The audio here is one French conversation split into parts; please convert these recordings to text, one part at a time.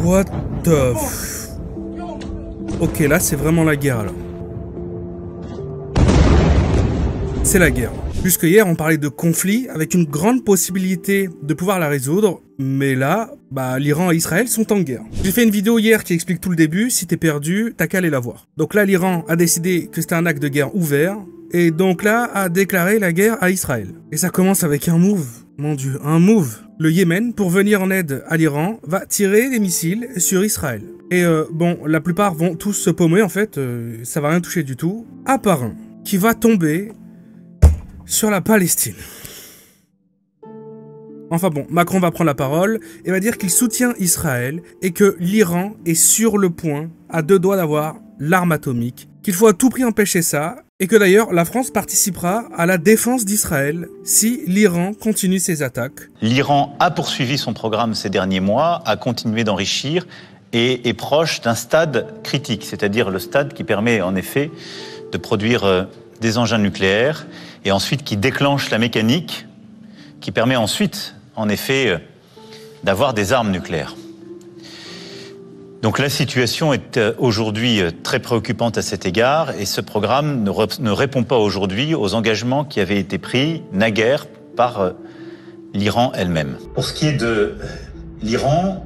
What the Ok, là, c'est vraiment la guerre, là. C'est la guerre. Jusque hier, on parlait de conflit avec une grande possibilité de pouvoir la résoudre, mais là, l'Iran et Israël sont en guerre. J'ai fait une vidéo hier qui explique tout le début, si t'es perdu, t'as qu'à aller la voir. Donc là, l'Iran a décidé que c'était un acte de guerre ouvert, et donc là, a déclaré la guerre à Israël. Et ça commence avec un move, mon dieu, un move. Le Yémen, pour venir en aide à l'Iran, va tirer des missiles sur Israël. Et la plupart vont tous se paumer, en fait, ça va rien toucher du tout, à part un, qui va tomber sur la Palestine. Enfin bon, Macron va prendre la parole et va dire qu'il soutient Israël et que l'Iran est sur le point, à 2 doigts d'avoir l'arme atomique, qu'il faut à tout prix empêcher ça, et que d'ailleurs la France participera à la défense d'Israël si l'Iran continue ses attaques. L'Iran a poursuivi son programme ces derniers mois, a continué d'enrichir et est proche d'un stade critique, c'est-à-dire le stade qui permet en effet de produire des engins nucléaires et ensuite qui déclenche la mécanique qui permet ensuite, en effet, d'avoir des armes nucléaires. Donc la situation est aujourd'hui très préoccupante à cet égard et ce programme ne répond pas aujourd'hui aux engagements qui avaient été pris naguère par l'Iran elle-même. Pour ce qui est de l'Iran,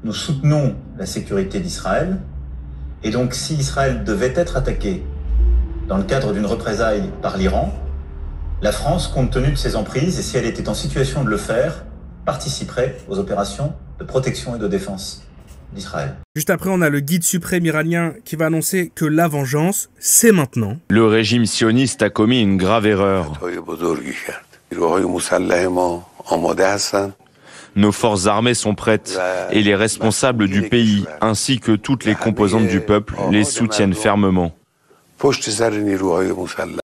nous soutenons la sécurité d'Israël et donc si Israël devait être attaqué dans le cadre d'une représaille par l'Iran, la France, compte tenu de ses emprises, et si elle était en situation de le faire, participerait aux opérations de protection et de défense d'Israël. Juste après, on a le guide suprême iranien qui va annoncer que la vengeance, c'est maintenant. Le régime sioniste a commis une grave erreur. Nos forces armées sont prêtes et les responsables du pays, ainsi que toutes les composantes du peuple, les soutiennent fermement.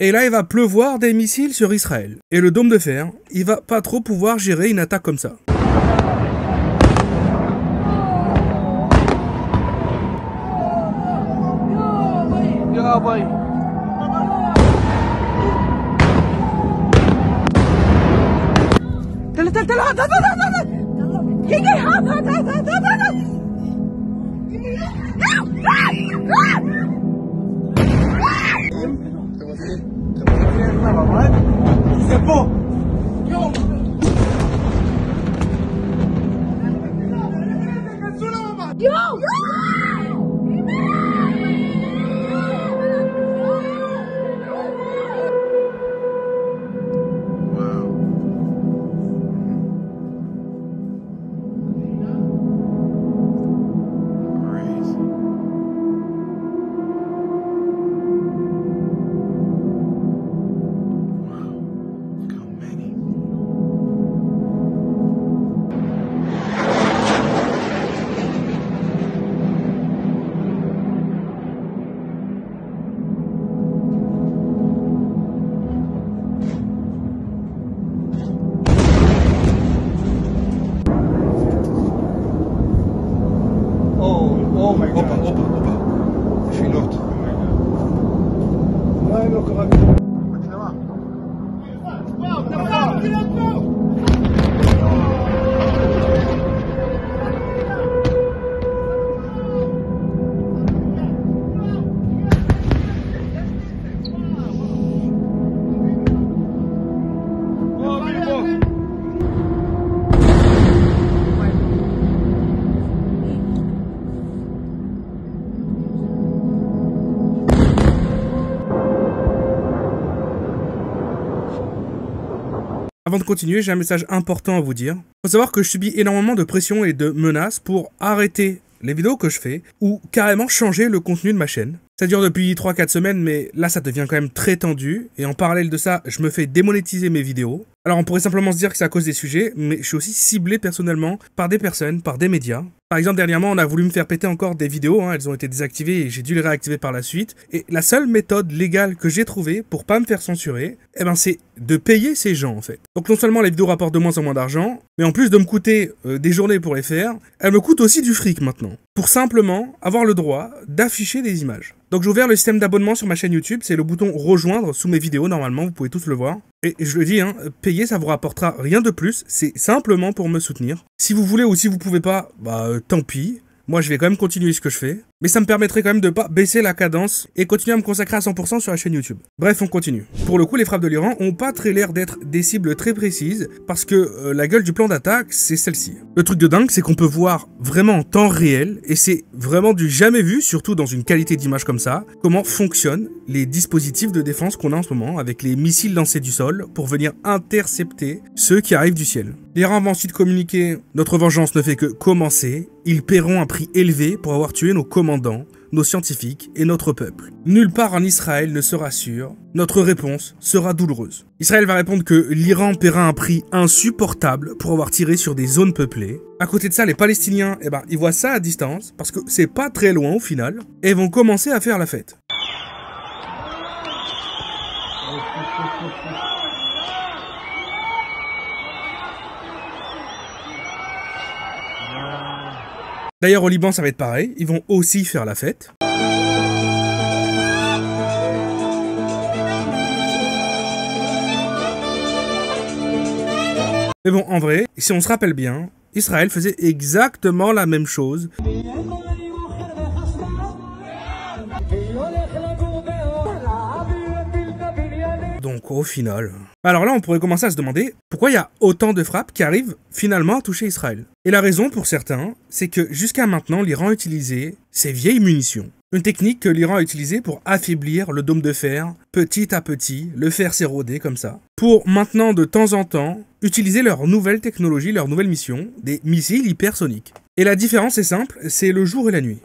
Et là, il va pleuvoir des missiles sur Israël. Et le dôme de fer, il va pas trop pouvoir gérer une attaque comme ça. C'est bon. Avant de continuer, j'ai un message important à vous dire. Faut savoir que je subis énormément de pression et de menaces pour arrêter les vidéos que je fais ou carrément changer le contenu de ma chaîne. Ça dure depuis 3-4 semaines, mais là ça devient quand même très tendu. Et en parallèle de ça, je me fais démonétiser mes vidéos. Alors on pourrait simplement se dire que c'est à cause des sujets, mais je suis aussi ciblé personnellement par des personnes, par des médias. Par exemple, dernièrement, on a voulu me faire péter encore des vidéos, elles ont été désactivées et j'ai dû les réactiver par la suite. Et la seule méthode légale que j'ai trouvée pour pas me faire censurer, c'est de payer ces gens en fait. Donc non seulement les vidéos rapportent de moins en moins d'argent, mais en plus de me coûter des journées pour les faire, elles me coûtent aussi du fric maintenant. Pour simplement avoir le droit d'afficher des images. Donc j'ai ouvert le système d'abonnement sur ma chaîne YouTube, c'est le bouton rejoindre sous mes vidéos normalement, vous pouvez tous le voir. Et je le dis, hein, payer ça vous rapportera rien de plus, c'est simplement pour me soutenir. Si vous voulez ou si vous pouvez pas, tant pis. Moi, je vais quand même continuer ce que je fais, mais ça me permettrait quand même de pas baisser la cadence et continuer à me consacrer à 100% sur la chaîne YouTube. Bref, on continue. Pour le coup, les frappes de l'Iran ont pas très l'air d'être des cibles très précises, parce que la gueule du plan d'attaque, c'est celle-ci. Le truc de dingue, c'est qu'on peut voir vraiment en temps réel, et c'est vraiment du jamais vu, surtout dans une qualité d'image comme ça, comment fonctionnent les dispositifs de défense qu'on a en ce moment, avec les missiles lancés du sol, pour venir intercepter ceux qui arrivent du ciel. L'Iran va ensuite communiquer « Notre vengeance ne fait que commencer, ils paieront un prix élevé pour avoir tué nos commandants, nos scientifiques et notre peuple. Nulle part en Israël ne sera sûr, notre réponse sera douloureuse. » Israël va répondre que l'Iran paiera un prix insupportable pour avoir tiré sur des zones peuplées. À côté de ça, les Palestiniens, ils voient ça à distance, parce que c'est pas très loin au final, et vont commencer à faire la fête. D'ailleurs, au Liban, ça va être pareil. Ils vont aussi faire la fête. Mais bon, en vrai, si on se rappelle bien, Israël faisait exactement la même chose. Donc au final... Alors là, on pourrait commencer à se demander pourquoi il y a autant de frappes qui arrivent finalement à toucher Israël. Et la raison pour certains, c'est que jusqu'à maintenant, l'Iran utilisait ses vieilles munitions. Une technique que l'Iran a utilisée pour affaiblir le dôme de fer, petit à petit, le faire s'éroder comme ça. Pour maintenant, de temps en temps, utiliser leur nouvelle technologie, leur nouvelle mission, des missiles hypersoniques. Et la différence est simple, c'est le jour et la nuit.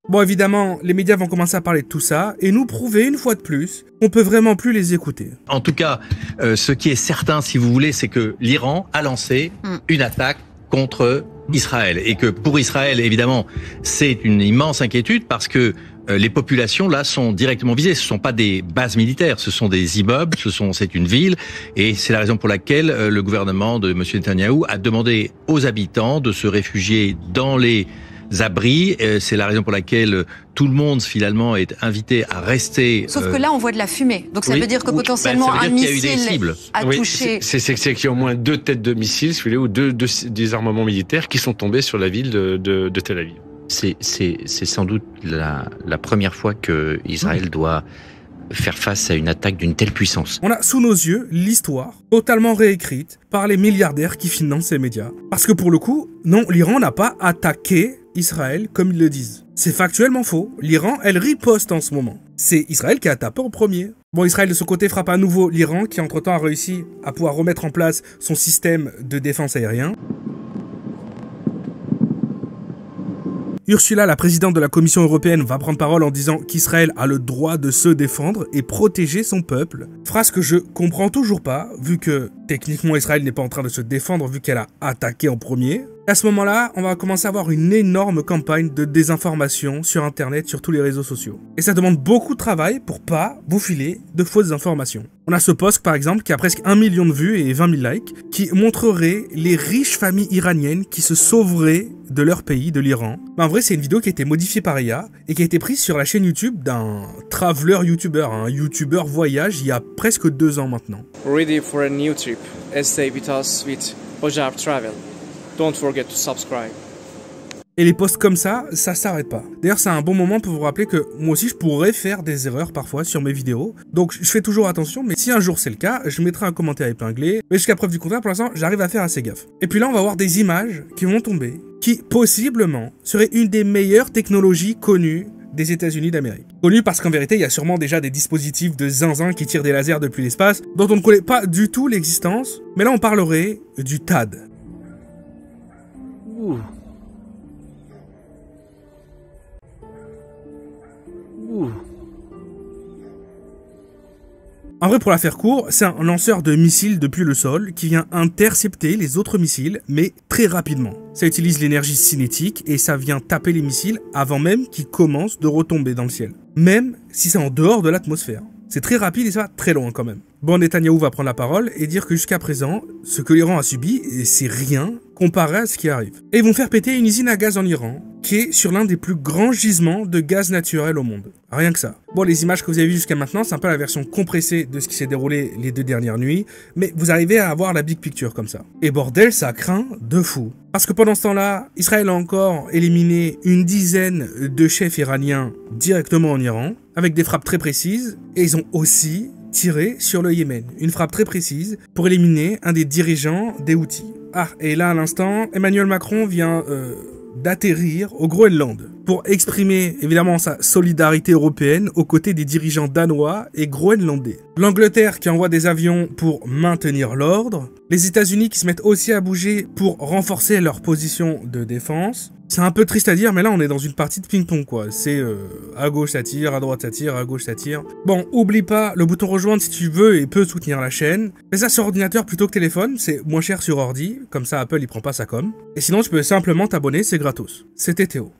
Bon, évidemment, les médias vont commencer à parler de tout ça et nous prouver une fois de plus qu'on peut vraiment plus les écouter. En tout cas, ce qui est certain, si vous voulez, c'est que l'Iran a lancé une attaque contre Israël. Et que pour Israël, évidemment, c'est une immense inquiétude parce que les populations, là, sont directement visées. Ce ne sont pas des bases militaires, ce sont des immeubles, c'est une ville. Et c'est la raison pour laquelle le gouvernement de M. Netanyahou a demandé aux habitants de se réfugier dans les abris. C'est la raison pour laquelle tout le monde finalement est invité à rester. Sauf que là, on voit de la fumée. Donc ça veut dire que potentiellement un missile a touché. C'est qu'il y a au moins 2 têtes de missiles, si vous voulez, ou deux désarmements militaires qui sont tombés sur la ville de Tel Aviv. C'est sans doute la première fois que Israël doit faire face à une attaque d'une telle puissance. On a sous nos yeux l'histoire totalement réécrite par les milliardaires qui financent ces médias. Parce que pour le coup, non, l'Iran n'a pas attaqué Israël comme ils le disent. C'est factuellement faux. L'Iran, elle riposte en ce moment. C'est Israël qui a tapé en premier. Bon, Israël de son côté frappe à nouveau l'Iran qui entre-temps a réussi à pouvoir remettre en place son système de défense aérien. Ursula, la présidente de la Commission européenne, va prendre parole en disant qu'Israël a le droit de se défendre et protéger son peuple. Phrase que je comprends toujours pas, vu que techniquement Israël n'est pas en train de se défendre vu qu'elle a attaqué en premier. À ce moment-là, on va commencer à avoir une énorme campagne de désinformation sur Internet, sur tous les réseaux sociaux. Et ça demande beaucoup de travail pour pas vous filer de fausses informations. On a ce post, par exemple, qui a presque 1 million de vues et 20 000 likes, qui montrerait les riches familles iraniennes qui se sauveraient de leur pays, de l'Iran. Mais en vrai, c'est une vidéo qui a été modifiée par IA et qui a été prise sur la chaîne YouTube d'un traveler YouTuber, un YouTuber voyage, il y a presque 2 ans maintenant. Ready for a new trip. Stay with us with Ojab Travel. Don't forget to subscribe. Et les posts comme ça s'arrête pas. D'ailleurs, c'est un bon moment pour vous rappeler que moi aussi, je pourrais faire des erreurs parfois sur mes vidéos. Donc, je fais toujours attention, mais si un jour c'est le cas, je mettrai un commentaire épinglé. Mais jusqu'à preuve du contraire, pour l'instant, j'arrive à faire assez gaffe. Et puis là, on va voir des images qui vont tomber, qui, possiblement, seraient une des meilleures technologies connues des États-Unis d'Amérique. Connu parce qu'en vérité, il y a sûrement déjà des dispositifs de zinzin qui tirent des lasers depuis l'espace, dont on ne connaît pas du tout l'existence. Mais là, on parlerait du THAAD. Ouh. Ouh. En vrai, pour la faire court, c'est un lanceur de missiles depuis le sol qui vient intercepter les autres missiles, mais très rapidement. Ça utilise l'énergie cinétique et ça vient taper les missiles avant même qu'ils commencent de retomber dans le ciel. Même si c'est en dehors de l'atmosphère. C'est très rapide et ça va très loin quand même. Bon, Netanyahou va prendre la parole et dire que jusqu'à présent, ce que l'Iran a subi, c'est rien comparé à ce qui arrive. Et ils vont faire péter une usine à gaz en Iran, qui est sur l'un des plus grands gisements de gaz naturel au monde. Rien que ça. Bon, les images que vous avez vues jusqu'à maintenant, c'est un peu la version compressée de ce qui s'est déroulé les 2 dernières nuits, mais vous arrivez à avoir la big picture comme ça. Et bordel, ça craint de fou. Parce que pendant ce temps-là, Israël a encore éliminé une dizaine de chefs iraniens directement en Iran, avec des frappes très précises, et ils ont aussi tiré sur le Yémen. Une frappe très précise pour éliminer un des dirigeants des Houthis. Ah, et là à l'instant, Emmanuel Macron vient d'atterrir au Groenland pour exprimer évidemment sa solidarité européenne aux côtés des dirigeants danois et groenlandais. L'Angleterre qui envoie des avions pour maintenir l'ordre, les États-Unis qui se mettent aussi à bouger pour renforcer leur position de défense. C'est un peu triste à dire, mais là on est dans une partie de ping-pong quoi. C'est à gauche ça tire, à droite ça tire, à gauche ça tire. Bon, oublie pas le bouton rejoindre si tu veux et peux soutenir la chaîne. Fais ça sur ordinateur plutôt que téléphone, c'est moins cher sur ordi, comme ça Apple il prend pas sa com. Et sinon tu peux simplement t'abonner, c'est gratos. C'était Théo.